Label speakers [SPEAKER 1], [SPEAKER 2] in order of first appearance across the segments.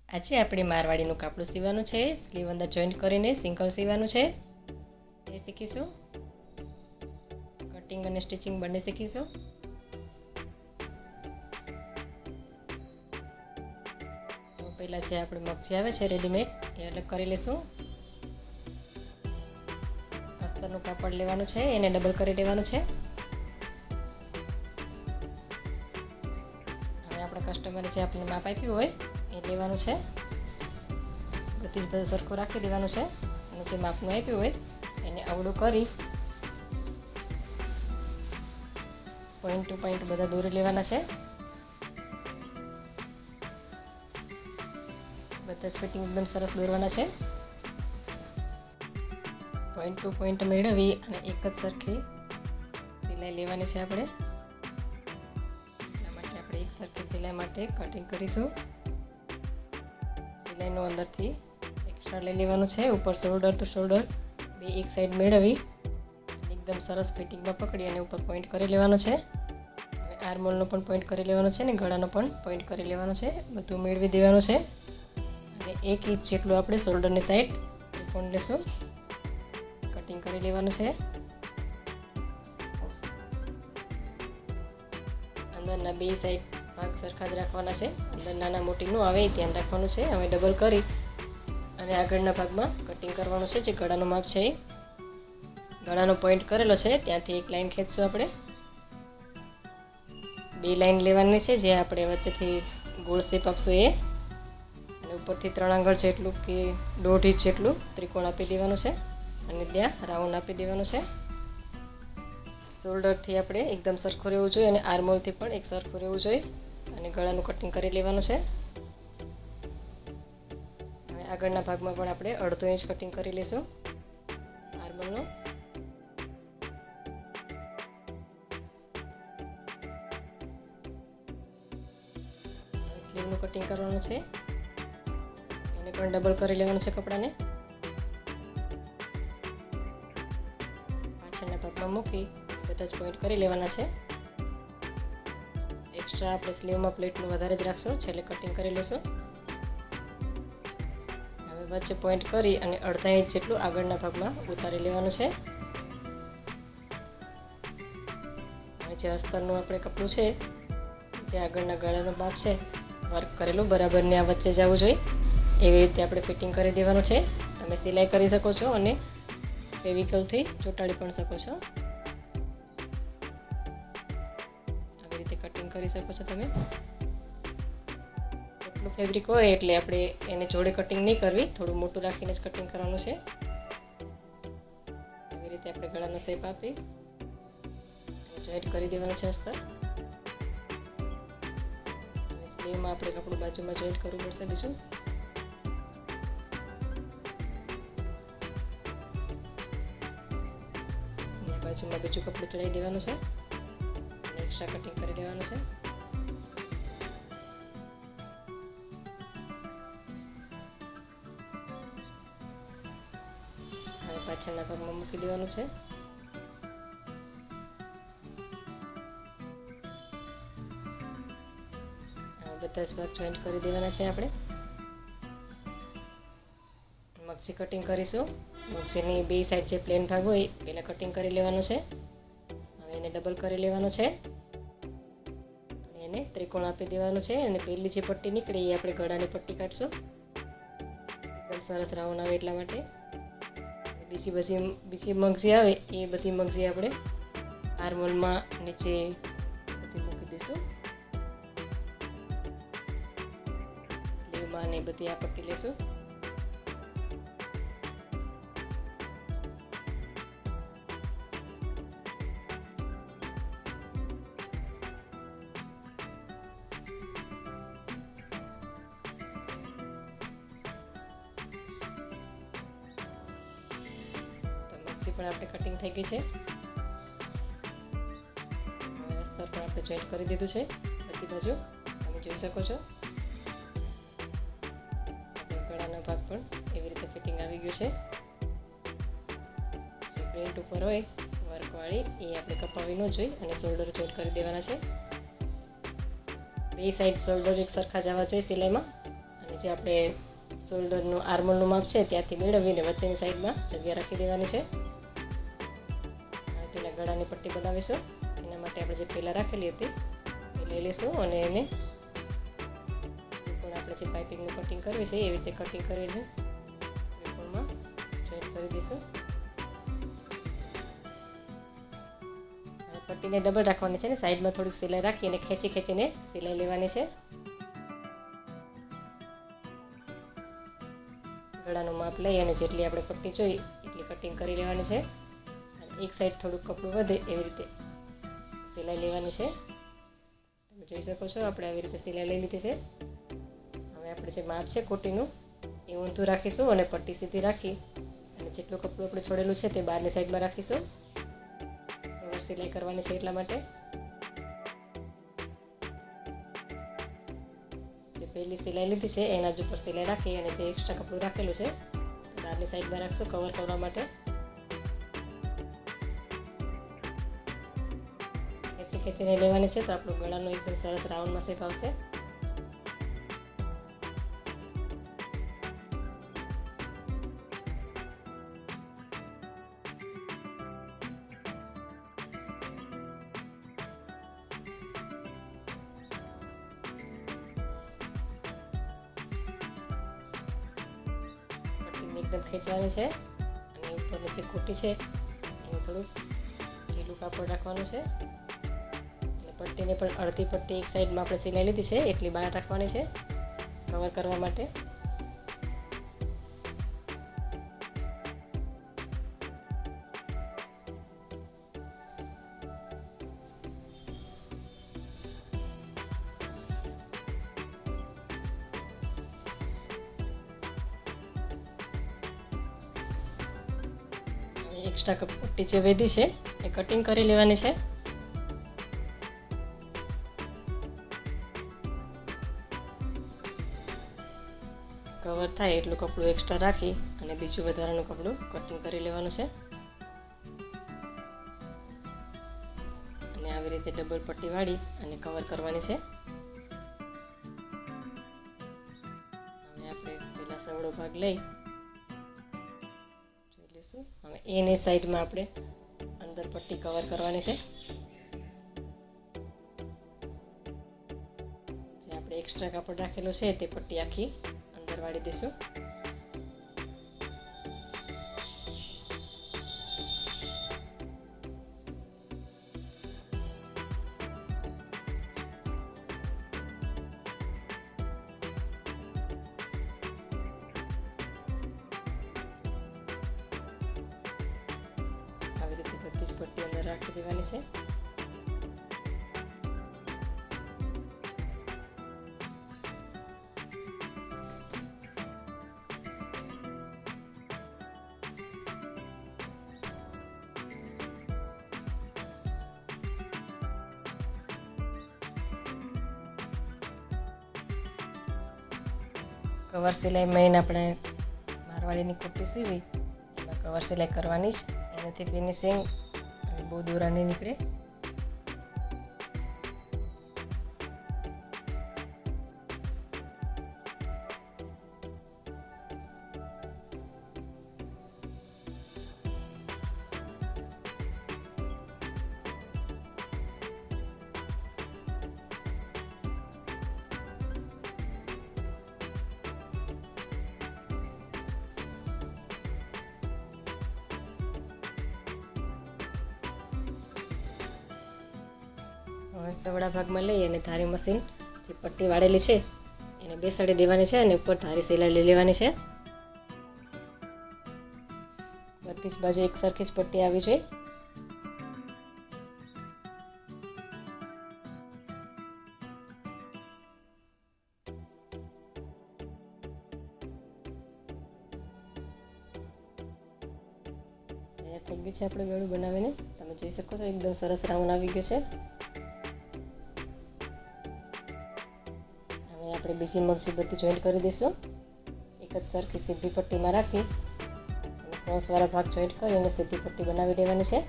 [SPEAKER 1] આજે આપણે મારવાડીનું કાપડું સીવવાનું છે. સ્લીવ અંદર જોઈન્ટ કરીને સિંગલ સીવવાનું છે. એ શીખીશું. કટિંગ અને સ્ટિચિંગ બંને શીખીશું. સૌ પહેલાં જે આપણે મગજી આવે છે રેડીમેડ એ અલગ કરી લઈશું. અસ્તરનું કાપડ લેવાનું છે, એને ડબલ કરી દેવાનું છે. હવે આપણા કસ્ટમરે જે આપણને માપ આપ્યું હોય એ લેવાનું છે. બધી જ બધું સરખું રાખી દેવાનું છે અને જે માપનું આપ્યું હોય એને અવળું કરી પોઈન્ટ ટુ પોઈન્ટ બધા દોરી લેવાના છે. બધા જ ફિટિંગ એકદમ સરસ દોરવાના છે. પોઈન્ટ ટુ પોઈન્ટ મેળવી અને એક જ સરખી સિલાઈ લેવાની છે. આપણે એટલા માટે આપણે એક સરખી સિલાઈ માટે કટિંગ કરીશું. સિલાઈનું અંદરથી એક્સ્ટ્રા લઈ લેવાનું છે. ઉપર શોલ્ડર ટુ શોલ્ડર બે એક સાઈડ મેળવી એકદમ સરસ ફિટિંગમાં પકડી અને ઉપર પોઈન્ટ કરી લેવાનો છે. હવે આર્મહોલનો પણ પોઈન્ટ કરી લેવાનો છે અને ગળાનો પણ પોઈન્ટ કરી લેવાનો છે. બધું મેળવી દેવાનું છે અને 1 ઇંચ જેટલું આપણે શોલ્ડરની સાઈડ ત્રિકોણ લેશું. કટિંગ કરી લેવાનું છે. અંદરના બે સાઈડ ભાગ સરખા જ રાખવાના છે. અંદર નાના મોટી ન આવે એ ધ્યાન રાખવાનું છે. હવે ડબલ કરી અને આગળના ભાગમાં કટિંગ કરવાનું છે. જે ગળાનું માપ છે એ ગળાનો પોઈન્ટ કરેલો છે ત્યાંથી એક લાઈન ખેંચશું. આપણે બે લાઈન લેવાની છે જે આપણે વચ્ચેથી ગોળ શેપ આપશું એ, અને ઉપરથી 3 આંગળ જેટલું કે 1.5 ઇંચ જેટલું ત્રિકોણ આપી દેવાનું છે અને ત્યાં રાઉન્ડ આપી દેવાનું છે. શોલ્ડરથી આપણે એકદમ સરખું રહેવું જોઈએ અને આર્મહોલથી પણ એક સરખું રહેવું જોઈએ અને ગળાનું કટિંગ કરી લેવાનું છે. હવે આગળના ભાગમાં પણ આપણે 1/2 ઇંચ કટિંગ કરી લઈશું આર્મહોલનું. સ્લીવનું કટિંગ કરવાનું છે. એને પણ ડબલ કરી લેવાનું છે કપડાને. પાછળના ભાગમાં મૂકી બધા જ પોઈન્ટ કરી લેવાના છે. એક્સ્ટ્રા આપણે સ્લીવમાં પ્લેટનું વધારે જ રાખશું, છેલ્લે કટિંગ કરી લેશું. હવે વચ્ચે પોઈન્ટ કરી અને 1/2 ઇંચ જેટલું આગળના ભાગમાં ઉતારી લેવાનું છે. હવે જે અસ્તરનું આપણે કપડું છે, જે આગળના ગળાનો ભાગ છે વર્ક કરેલું બરાબર ને આ વચ્ચે જવું જોઈએ એવી રીતે આપણે ફિટિંગ કરી દેવાનું છે. તમે સિલાઈ કરી શકો છો અને ફેવિકોલથી ચોંટાડી પણ શકો છો. આવી રીતે કટિંગ કરી શકો છો તમે. એટલું ફેબ્રિક હોય એટલે આપણે એને જોડે કટિંગ નહીં કરવી, થોડું મોટું રાખીને જ કટિંગ કરવાનું છે. આવી રીતે આપણે ગળાનો શેપ આપી જોઈન્ટ કરી દેવાનું છે અસ્તર. સ્લીવમાં આપણે કપડું બાજુમાં જોઈન્ટ કરવું પડશે બીજું. બાજુમાં બીજું કપડું ચડાવી દેવાનું છે અને એક્સ્ટ્રા કટિંગ કરી દેવાનું છે. હવે પાછળના ભાગમાં મૂકી દેવાનું છે. બધા જ ભાગ જોઈન્ટ કરી દેવાના છે. આપણે મગજી કટિંગ કરીશું. મગજીની બે સાઈડ જે પ્લેન ભાગ હોય પહેલાં કટિંગ કરી લેવાનો છે. હવે એને ડબલ કરી લેવાનો છે અને એને ત્રિકોણ આપી દેવાનું છે. અને પહેલી જે પટ્ટી નીકળે એ આપણે ગળાની પટ્ટી કાઢશું એકદમ સરસ રાઉન્ડ આવે એટલા માટે. બીજી મગજી આવે એ બધી મગજી આપણે આર્મહોલમાં નીચે બધી મૂકી દઈશું. સ્લીવમાં ને બધી આ પટ્ટી લેશું. પણ આપણે કટિંગ થઈ ગઈ છે. હવે અસ્તર પણ આપણે જોઈન્ટ કરી દીધું છે બધી બાજુ, તમે જોઈ શકો છો. ગળાનો ભાગ પણ એવી રીતે ફિટિંગ આવી ગયું છે. જે પ્રિન્ટ ઉપર હોય વર્કવાળી એ આપણે કપાવી ન જોઈ અને શોલ્ડર જોઈન્ટ કરી દેવાના છે. બે સાઈડ શોલ્ડર એક સરખા જવા જોઈએ સિલાઈમાં અને જે આપણે શોલ્ડરનું આર્મોલનું માપ છે ત્યાંથી મેળવીને વચ્ચેની સાઈડમાં જગ્યા રાખી દેવાની છે. પેલા ગળાની પટ્ટી બનાવીશું. એના માટે આપણે જે પહેલાં રાખેલી હતી એ લઈ લઈશું અને એને ત્રિકોણ આપણે જે પાઇપિંગનું કટિંગ કરવી છે એવી રીતે કટિંગ કરીને ત્રિકોણમાં જોઈન્ટ કરી દઈશું. પટ્ટીને ડબલ રાખવાની છે ને સાઈડમાં થોડીક સિલાઈ રાખી અને ખેંચીને સિલાઈ લેવાની છે. ગળાનું માપ લઈ અને જેટલી આપણે પટ્ટી જોઈ એટલી કટિંગ કરી લેવાની છે. અને એક સાઈડ થોડુંક કપડું વધે એવી રીતે સિલાઈ લેવાની છે. તમે જોઈ શકો છો આપણે આવી રીતે સિલાઈ લઈ લીધી છે. હવે આપણે જે માપ છે કોટીનું એ ઊંધું રાખીશું અને પટ્ટી સીધી રાખી અને જેટલું કપડું આપણે છોડેલું છે તે બહારની સાઈડમાં રાખીશું. કવર સિલાઈ કરવાની છે એટલા માટે. જે પહેલી સિલાઈ લીધી છે એના જ ઉપર સિલાઈ રાખી અને જે એક્સ્ટ્રા કપડું રાખેલું છે બહારની સાઈડમાં રાખશું કવર કરવા માટે. ખેંચીને લેવાની છે તો આપણું ગળાનો એકદમ સરસ રાઉન્ડમાં શેપ આવશે. એકદમ ખેંચવાની છે અને ઉપરની જે કોટી છે એને થોડુંક ઢીલું કાપડ રાખવાનું છે. અને પટ્ટીને પણ અડધી પટ્ટી એક સાઈડમાં આપણે સિલાઈ લીધી છે એટલી બહાર રાખવાની છે કવર કરવા માટે. એક્સ્ટ્રા પટ્ટી જે વધી છે એ કટિંગ કરી લેવાની છે. કવર થાય એટલું કપડું એક્સ્ટ્રા રાખી અને બીજું વધારાનું કપડું કટિંગ કરી લેવાનું છે. અને આવી રીતે ડબલ પટ્ટી વાળી અને કવર કરવાની છે. હવે આપણે પહેલા સવડો ભાગ લઈ હવે એની સાઈડમાં આપણે અંદર પટ્ટી કવર કરવાની છે. જે આપણે એક્સ્ટ્રા કાપડ રાખેલું છે તે પટ્ટી આખી અંદર વાળી દઈશું. આવી રીતે બધી જ પટ્ટી અંદર રાખી દેવાની છે. કવર સિલાઈ મેઇન આપણે મારવાડીની કોટી સીવી એમાં કવર સિલાઈ કરવાની જ. એનાથી ફિનિશિંગ અને બહુ દોરા નહીં નીકળે. હવે સવડા ભાગમાં લઈ અને ધારી મશીન જે પટ્ટી વાળેલી છે એને બેસાડી દેવાની છે અને ઉપર ધારી સિલાઈ લઈ લેવાની છે. બધી જ બાજુ એક સરખી જ પટ્ટી આવી જોઈએ. થઈ ગયું છે આપણે ગળું બનાવીને. તમે જોઈ શકો છો એકદમ સરસ રાઉન્ડ આવી ગયો છે. હવે આપણે બીજી મગજી બધી જોઈન્ટ કરી દઈશું. એક જ સરખી સીધી પટ્ટીમાં રાખી અને ક્રોસવાળા ભાગ જોઈન્ટ કરીને સીધી પટ્ટી બનાવી દેવાની છે.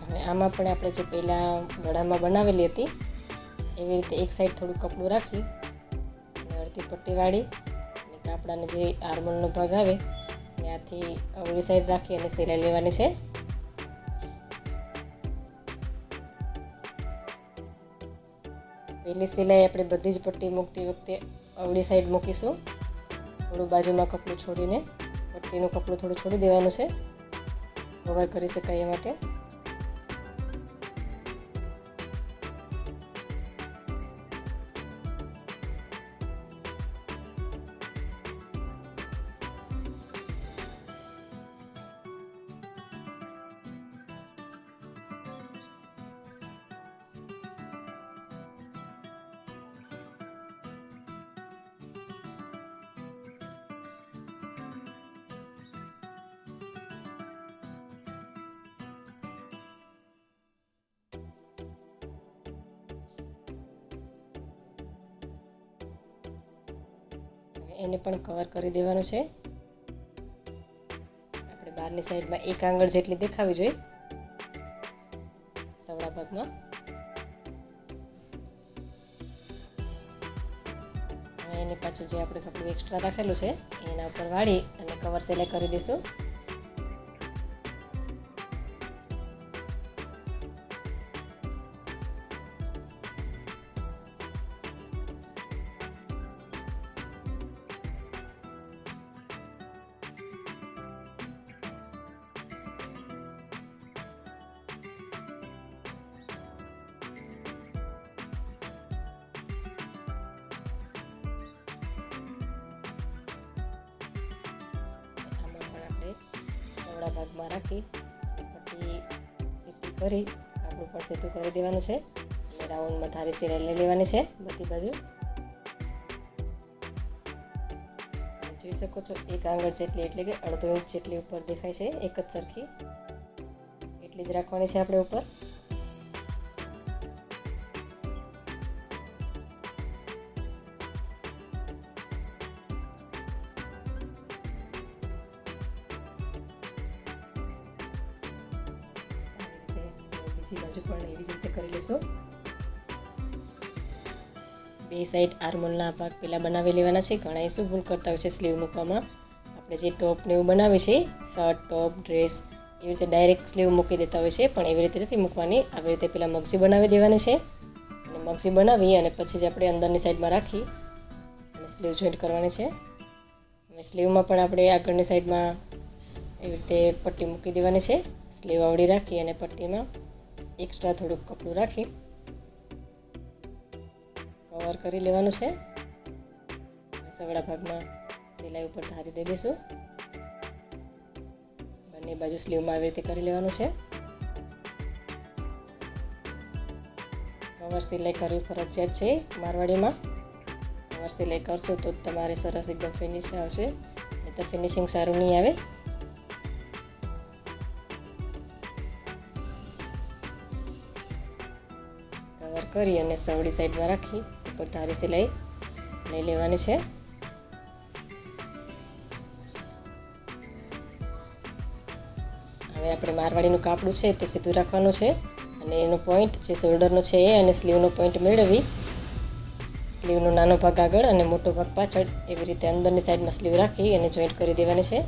[SPEAKER 1] હવે આમાં પણ આપણે જે પહેલાં ગળામાં બનાવેલી હતી એવી રીતે એક સાઈડ થોડું કપડું રાખી અને અડધી પટ્ટી વાળી અને કાપડાને જે આર્મોલનો ભાગ આવે ત્યાંથી અવળી સાઈડ રાખી અને સિલાઈ લેવાની છે. પહેલી સિલાઈ આપણે બધી જ પટ્ટી મૂકતી વખતે અવળી સાઈડ મૂકીશું. થોડું બાજુમાં કપડું છોડીને પટ્ટીનું કપડું થોડું છોડી દેવાનું છે કવર કરી શકાય એ માટે. એને પણ કવર કરી દેવાનું છે. આપણે બહારની સાઈડમાં એક આંગળ જેટલી દેખાવી જોઈએ સવડા ભાગમાં. હવે એની પાછું જે આપણે કપડું એક્સ્ટ્રા રાખેલું છે એના ઉપર વાળી અને કવર સિલાઈ કરી દઈશું. ભાગમાં રાખી પટ્ટી સીધી કરી કાપડું પણ સીધું કરી દેવાનું છે અને રાઉન્ડમાં ધારી સિલાઈ લઈ લેવાની છે બધી બાજુ. જોઈ શકો છો એક આંગળ જેટલી એટલે કે અડધો ઇંચ જેટલી ઉપર દેખાય છે એક જ સરખી એટલી જ રાખવાની છે આપણે ઉપર. બીજી બાજુ પણ એવી જ રીતે કરી લઈશું. બે સાઈડ આર્મોલના ભાગ પહેલાં બનાવી લેવાના છે. ઘણા શું ભૂલ કરતા હોય છે સ્લીવ મૂકવામાં. આપણે જે ટોપને એવું બનાવીએ છીએ શર્ટ ટોપ ડ્રેસ એવી રીતે ડાયરેક્ટ સ્લીવ મૂકી દેતા હોય છે પણ એવી રીતે નથી મૂકવાની. આવી રીતે પહેલાં મગજી બનાવી દેવાની છે અને મગજી બનાવી અને પછી જ આપણે અંદરની સાઈડમાં રાખી અને સ્લીવ જોઈન્ટ કરવાની છે. અને સ્લીવમાં પણ આપણે આગળની સાઈડમાં એવી રીતે પટ્ટી મૂકી દેવાની છે. સ્લીવ આવડી રાખી અને પટ્ટીમાં એક્સ્ટ્રા થોડુંક કપડું રાખી કવર કરી લેવાનું છે. સવડા ભાગમાં સિલાઈ ઉપર ધારી દઈ દઈશું. બંને બાજુ સ્લીવમાં આવી રીતે કરી લેવાનું છે. કવર સિલાઈ કરવી ફરજિયાત છે મારવાડીમાં. કવર સિલાઈ કરશો તો તમારે સરસ એકદમ ફિનિશ આવશે, નહીં તો ફિનિશિંગ સારું નહીં આવે. કવર કરી અને સવડી સાઈડમાં રાખી ઉપર ધારી સિલાઈ લઈ લેવાની છે. હવે આપણે મારવાડીનું કાપડું છે તે સીધું રાખવાનું છે અને એનો પોઈન્ટ જે શોલ્ડરનો છે એ અને સ્લીવનો પોઈન્ટ મેળવી સ્લીવનો નાનો ભાગ આગળ અને મોટો ભાગ પાછળ એવી રીતે અંદરની સાઈડમાં સ્લીવ રાખી અને જોઈન્ટ કરી દેવાની છે.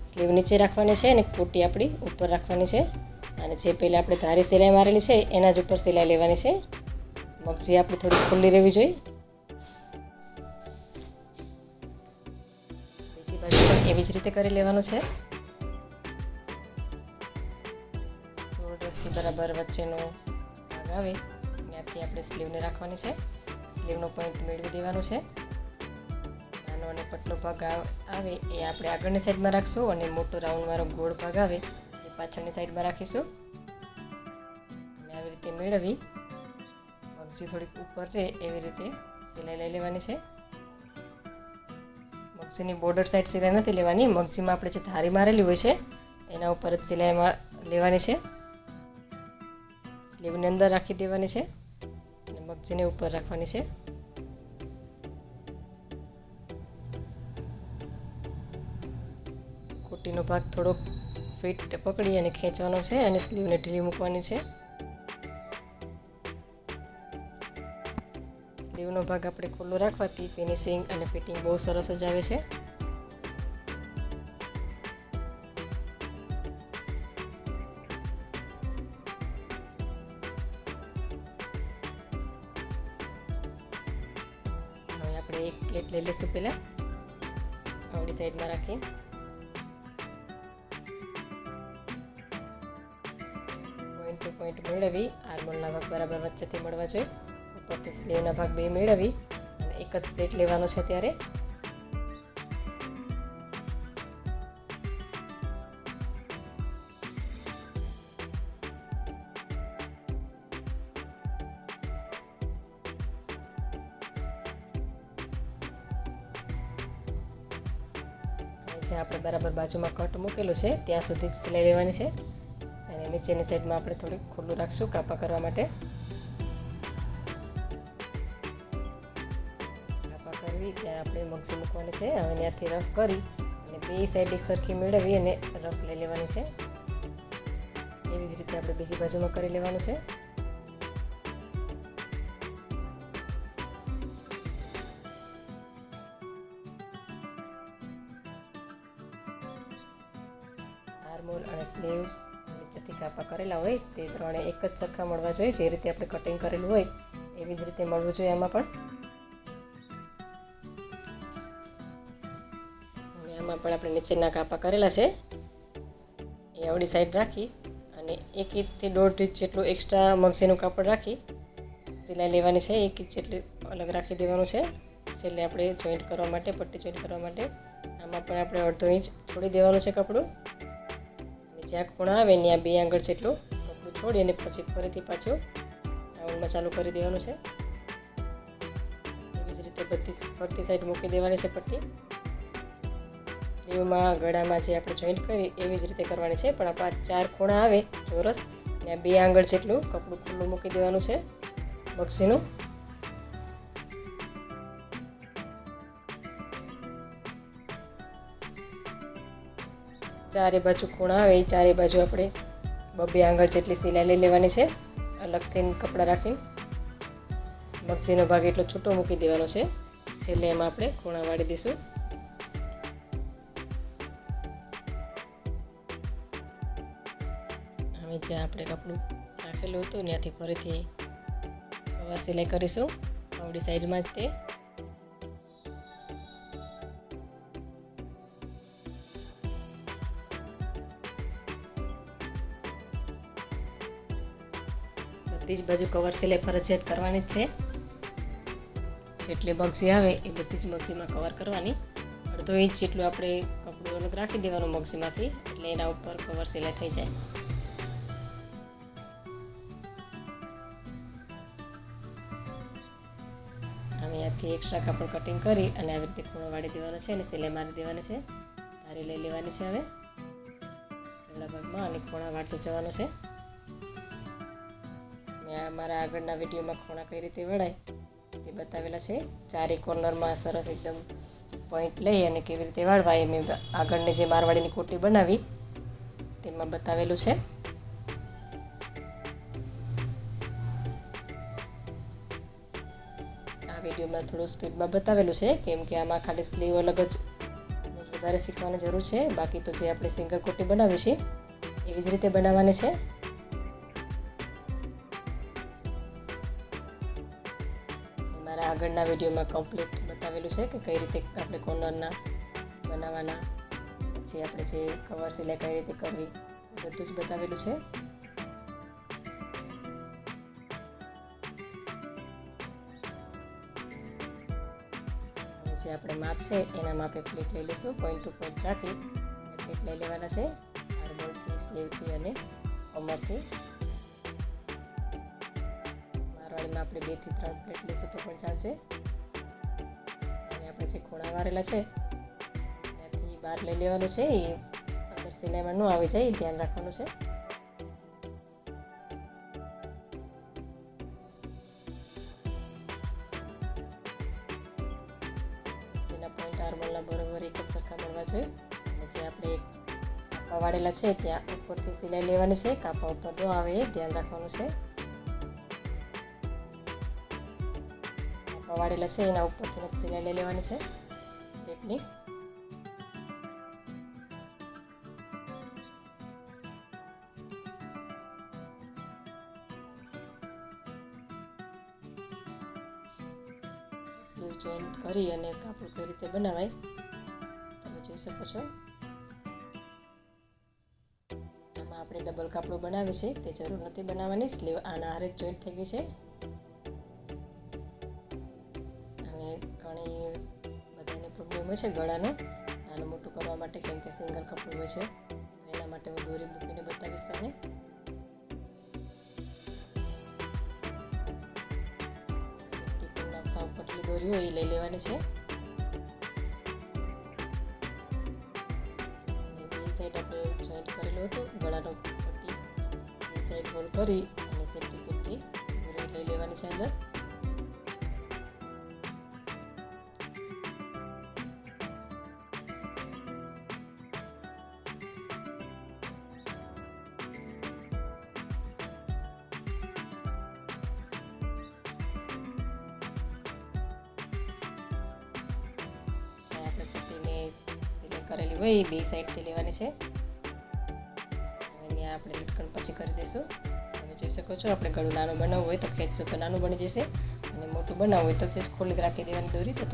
[SPEAKER 1] સ્લીવ નીચે રાખવાની છે અને કોટી આપણી ઉપર રાખવાની છે અને જે પહેલાં આપણે ધારી સિલાઈ મારેલી છે એના જ ઉપર સિલાઈ લેવાની છે. મગજી આપણી થોડી ખુલ્લી રહેવી જોઈએ. બીજી બાજુ પણ એવી જ રીતે કરી લેવાનું છે. શોલ્ડરથી બરાબર વચ્ચેનો ભાગ આવે ત્યાંથી આપણે સ્લીવને રાખવાની છે. સ્લીવનો પોઈન્ટ મેળવી દેવાનો છે. નાનો અને પતલો ભાગ આવે એ આપણે આગળની સાઈડમાં રાખશું અને મોટો રાઉન્ડવાળો ગોળ ભાગ આવે એ પાછળની સાઈડમાં રાખીશું. અને આવી રીતે મેળવી મગજી થોડીક ઉપર રહે એવી રીતે સિલાઈ લઈ લેવાની છે. મગજીની બોર્ડર સાઈડ સિલાઈ નથી લેવાની. મગજીમાં આપણે જે ધારી મારેલી હોય છે એના ઉપર જ સિલાઈ લેવાની છે. સ્લીવની અંદર રાખી દેવાની છે અને મગજીને ઉપર રાખવાની છે. કોટીનો ભાગ થોડોક ફિટ પકડી અને ખેંચવાનો છે અને સ્લીવને ઢીલી મૂકવાની છે. સ્લીવનો ભાગ આપણે ખુલ્લો રાખવાથી ફિનિશિંગ અને ફિટિંગ બહુ સરસ જ આવે છે. હવે આપણે એક પ્લેટ લઈ લઈશું. પહેલાં આવડી સાઈડમાં રાખી પોઈન્ટ ટુ પોઈન્ટ મેળવી આર્મોલના ભાગ બરાબર વચ્ચેથી મળવા જોઈએ. ઉપરથી સ્લીવના ભાગ બે મેળવી અને એક જ પ્લેટ લેવાનો છે. ત્યારે જ્યાં આપણે બરાબર બાજુમાં કટ મૂકેલું છે ત્યાં સુધી જ સિલાઈ લેવાની છે અને નીચેની સાઈડમાં આપણે થોડુંક ખુલ્લું રાખશું કાપા કરવા માટે. ત્યાં આપણે મગજી મૂકવાની છે. હવે ત્યાંથી રફ કરી અને બે સાઈડ એક સરખી મેળવી અને રફ લઈ લેવાની છે. એવી જ રીતે આપણે બીજી બાજુમાં કરી લેવાનું છે. આર્મહોલ અને સ્લીવ નીચેથી કાપા કરેલા હોય તે ત્રણે એક જ સરખા મળવા જોઈએ. જે રીતે આપણે કટિંગ કરેલું હોય એવી જ રીતે મળવું જોઈએ આમાં પણ. આમાં પણ આપણે નીચેના કાપા કરેલા છે એ આવડી સાઈડ રાખી અને 1 ઇંચથી 1.5 ઇંચ જેટલું એક્સ્ટ્રા મગજીનું કાપડ રાખી સિલાઈ લેવાની છે. 1 ઇંચ જેટલું અલગ રાખી દેવાનું છે છેલ્લે આપણે જોઈન્ટ કરવા માટે, પટ્ટી જોઈન્ટ કરવા માટે. આમાં પણ આપણે 1/2 ઇંચ છોડી દેવાનું છે કપડું અને જ્યાં ખૂણા આવે ત્યાં 2 આંગળ જેટલું કપડું છોડી અને પછી ફરીથી પાછું રાઉન્ડમાં ચાલુ કરી દેવાનું છે. એવી જ રીતે બધી ફરતી સાઈડ મૂકી દેવાની છે પટ્ટી. સ્લીવમાં ગળામાં જે આપણે જોઈન્ટ કરી એવી જ રીતે કરવાની છે, પણ આપણા 4 ખૂણા આવે ચોરસ ત્યાં 2 આંગળ જેટલું કપડું ખુલ્લું મૂકી દેવાનું છે મગજીનું. ચારે બાજુ ખૂણા આવે એ ચારે બાજુ આપણે 2 આંગળ જેટલી સિલાઈ લઈ લેવાની છે. અલગથી કપડાં રાખીને મગજીનો ભાગ એટલો છૂટો મૂકી દેવાનો છે. છેલ્લે એમાં આપણે ખૂણા વાળી દઈશું. હવે જ્યાં આપણે કપડું રાખેલું હતું ત્યાંથી ફરીથી કવર સિલાઈ કરીશું આવડી સાઈડમાં જ તે. બધી જ બાજુ કવર સિલાઈ ફરજિયાત કરવાની જ છે. જેટલી મગજી આવે એ બધી જ મગજીમાં કવર કરવાની. 1/2 ઇંચ જેટલું આપણે કપડું અલગ રાખી દેવાનું મગજીમાંથી, એટલે એના ઉપર કવર સિલાઈ થઈ જાય. હવે આથી એક્સ્ટ્રા કાપડ કટિંગ કરી અને આવી રીતે ખૂણો વાળી દેવાનો છે અને સિલાઈ મારી દેવાની છે. ધારી લઈ લેવાની છે. હવે છેલ્લા ભાગમાં અને ખૂણા વાળતું જવાનું છે. મેં મારા આગળના વિડીયોમાં ખૂણા કઈ રીતે વળાય તે બતાવેલા છે. ચારે કોર્નરમાં સરસ એકદમ પોઈન્ટ લઈ અને કેવી રીતે વાળવા એ મેં આગળની જે મારવાડીની કોટી બનાવી તેમાં બતાવેલું છે. આ વિડીયોમાં થોડું સ્પીડમાં બતાવેલું છે કેમ કે આમાં ખાલી સ્લીવ અલગ જ વધારે શીખવાની જરૂર છે. બાકી તો જે આપણે સિંગલ કોટી બનાવી છે એવી જ રીતે બનાવવાની છે. મારા આગળના વિડીયોમાં કમ્પ્લીટ બતાવેલું છે કે કઈ રીતે આપણે કોર્નરના બનાવવાના, પછી આપણે જે કવર સિલાઈ કઈ રીતે કરવી એ બધું જ બતાવેલું છે. જે આપણે માપ છે એના માપે પ્લેટ લઈ લઈશું. પોઈન્ટ ટુ પોઈન્ટ રાખી પ્લેટ લઈ લેવાના છે. આર્મહોલથી, સ્લીવથી અને કમરથી. મારવાડીમાં આપણે 2 થી 3 પ્લેટ લઈશું તો પણ ચાલશે. હવે આપણે જે ખૂણા વારેલા છે ત્યાંથી બહાર લઈ લેવાનું છે. એ અંદર સિલાઈમાં ન આવી જાય એ ધ્યાન રાખવાનું છે. જેના પોઈન્ટ આર્મહોલના બરોબર એક જ સરખા મળવા જોઈએ. અને જે આપણે કાપા વાળેલા છે ત્યાં ઉપરથી સિલાઈ લેવાની છે, કાપા ઉપર ન આવે એ ધ્યાન રાખવાનું છે. કાપા વાળેલા છે એના ઉપરથી સિલાઈ લઈ લેવાની છે પ્લેટની. સ્લીવ જોઈન્ટ કરી અને કાપડ કઈ રીતે બનાવાય તમે જોઈ શકો છો. આમાં આપણે ડબલ કાપડું બનાવે છે તે જરૂર નથી બનાવવાની. સ્લીવ આના હારે જ જોઈન્ટ થઈ ગઈ છે. હવે ઘણી બધાને પ્રોબ્લેમ હોય છે ગળાનો નાનું મોટું કરવા માટે, કેમ કે સિંગલ કપડું હોય છે, તો એના માટે હું દોરી મૂકીને બતાવીશ તમને. સાવ પતલી દોરી હોય એ લઈ લેવાની છે. બે સાઈડ આપણે જોઈન્ટ કરેલું હતું ગળાનો પટ્ટી, બે સાઈડ હોલ કરી અને સેફ્ટી પિનથી દોરી લઈ લેવાની છે અંદર. કરેલી હોય એ બે સાઈડથી લેવાની છે. હવે આપણે લટકણ પછી કરી દઈશું. તમે જોઈ શકો છો આપણે ગળું નાનું બનાવવું હોય તો ખેંચશું તો નાનું બની જશે, અને મોટું બનાવવું હોય તો સેજ ખોલી રાખી દેવાની દોરી તો